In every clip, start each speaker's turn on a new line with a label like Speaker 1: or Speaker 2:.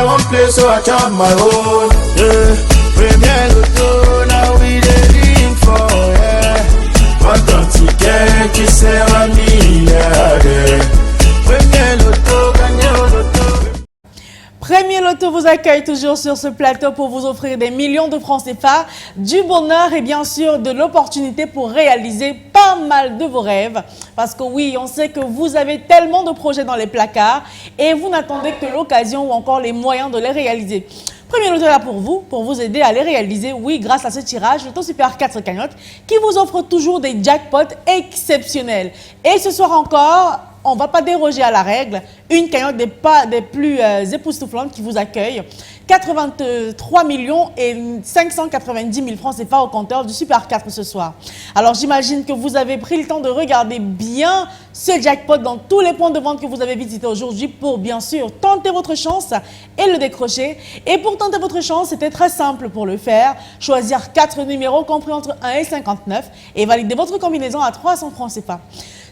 Speaker 1: one play, so I chop my own. Yeah. Premier Loto, now we dey for, yeah. Quand un ticket qui sert à milliardaire. Premier Loto, gagné au loto.
Speaker 2: Premier Loto vous accueille toujours sur ce plateau pour vous offrir des millions de francs CFA, du bonheur et bien sûr de l'opportunité pour réaliser pas mal de vos rêves. Parce que oui, on sait que vous avez tellement de projets dans les placards et vous n'attendez que l'occasion ou encore les moyens de les réaliser. Premier Loto est là pour vous aider à les réaliser, oui, grâce à ce tirage, Loto Super 4 cagnotte, qui vous offre toujours des jackpots exceptionnels. Et ce soir encore, on ne va pas déroger à la règle, une cagnotte des plus époustouflantes qui vous accueille. 83 millions et 590 000 francs CFA au compteur du Super 4 ce soir. Alors j'imagine que vous avez pris le temps de regarder bien ce jackpot dans tous les points de vente que vous avez visités aujourd'hui pour bien sûr tenter votre chance et le décrocher. Et pour tenter votre chance, c'était très simple pour le faire. Choisir 4 numéros compris entre 1 et 59 et valider votre combinaison à 300 francs CFA.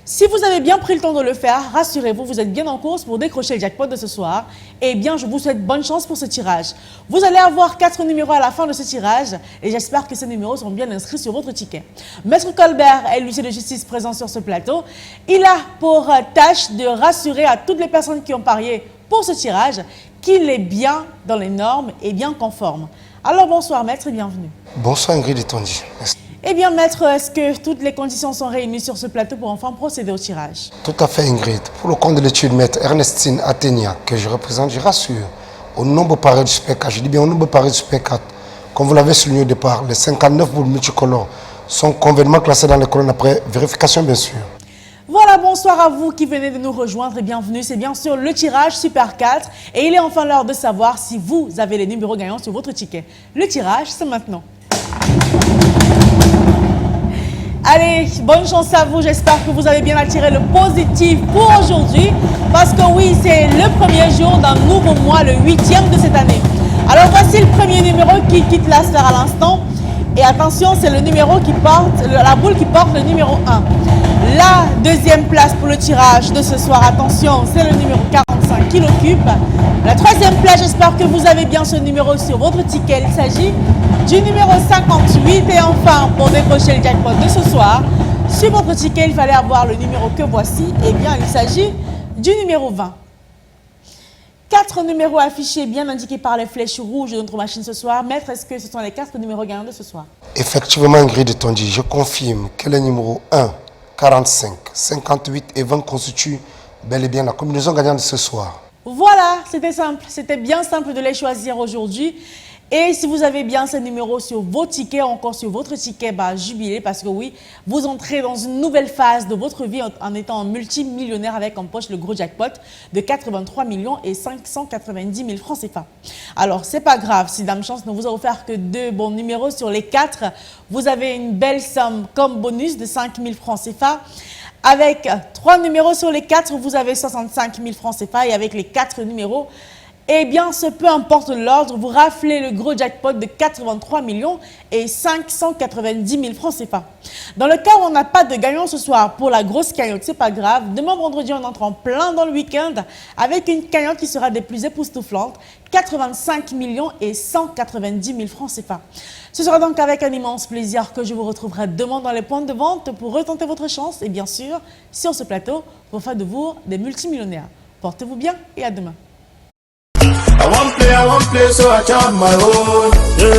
Speaker 2: Si vous avez bien pris le temps de le faire, rassurez-vous, vous êtes bien en course pour décrocher le jackpot de ce soir. Eh bien, je vous souhaite bonne chance pour ce tirage. Vous allez avoir 4 numéros à la fin de ce tirage et j'espère que ces numéros seront bien inscrits sur votre ticket. Maître Colbert est l'huissier de justice présent sur ce plateau. Il a pour tâche de rassurer à toutes les personnes qui ont parié pour ce tirage qu'il est bien dans les normes et bien conforme. Alors bonsoir maître et bienvenue.
Speaker 3: Bonsoir Ingrid et Tondi.
Speaker 2: Eh bien, maître, est-ce que toutes les conditions sont réunies sur ce plateau pour enfin procéder au tirage?
Speaker 3: Tout à fait, Ingrid. Pour le compte de l'étude, maître Ernestine Athénia, que je représente, je rassure, au nombre pareil du Super 4, je dis bien au nombre pareil du Super 4, comme vous l'avez souligné au départ, les 59 boules multicolores sont convenablement classés dans les colonnes après vérification, bien sûr.
Speaker 2: Voilà, bonsoir à vous qui venez de nous rejoindre et bienvenue. C'est bien sûr le tirage Super 4 et il est enfin l'heure de savoir si vous avez les numéros gagnants sur votre ticket. Le tirage, c'est maintenant. Allez, bonne chance à vous. J'espère que vous avez bien attiré le positif pour aujourd'hui. Parce que oui, c'est le premier jour d'un nouveau mois, le 8e de cette année. Alors voici le premier numéro qui quitte la sphère à l'instant. Et attention, c'est le numéro qui porte, la boule qui porte le numéro 1. La deuxième place pour le tirage de ce soir, attention, c'est le numéro 45 qui l'occupe. La troisième place, j'espère que vous avez bien ce numéro sur votre ticket. Il s'agit du numéro 58 et enfin pour décrocher le jackpot de ce soir sur votre ticket il fallait avoir le numéro que voici et bien il s'agit du numéro 20. 4 numéros affichés bien indiqués par les flèches rouges de notre machine ce soir. Maître, est-ce que ce sont les 4 numéros gagnants de ce soir?
Speaker 3: Effectivement Ingrid et Tondi, je confirme que les numéros 1, 45, 58 et 20 constituent bel et bien la combinaison gagnante de ce soir.
Speaker 2: Voilà, c'était simple, c'était bien simple de les choisir aujourd'hui. Et si vous avez bien ces numéros sur vos tickets, encore sur votre ticket, bah, jubilez parce que oui, vous entrez dans une nouvelle phase de votre vie en étant multimillionnaire avec en poche le gros jackpot de 83 millions et 590 000 francs CFA. Alors, c'est pas grave si Dame Chance ne vous a offert que 2 bons numéros sur les 4. Vous avez une belle somme comme bonus de 5 000 francs CFA. Avec 3 numéros sur les 4, vous avez 65 000 francs CFA et avec les 4 numéros, eh bien, peu importe l'ordre, vous raflez le gros jackpot de 83 millions et 590 000 francs CFA. Dans le cas où on n'a pas de gagnant ce soir pour la grosse cagnotte, c'est pas grave. Demain vendredi, on entre en plein dans le week-end avec une cagnotte qui sera des plus époustouflantes, 85 millions et 190 000 francs CFA. Ce sera donc avec un immense plaisir que je vous retrouverai demain dans les points de vente pour retenter votre chance et bien sûr, sur ce plateau, pour faire de vous des multimillionnaires. Portez-vous bien et à demain.
Speaker 1: I want play, so I chop my own. Yeah.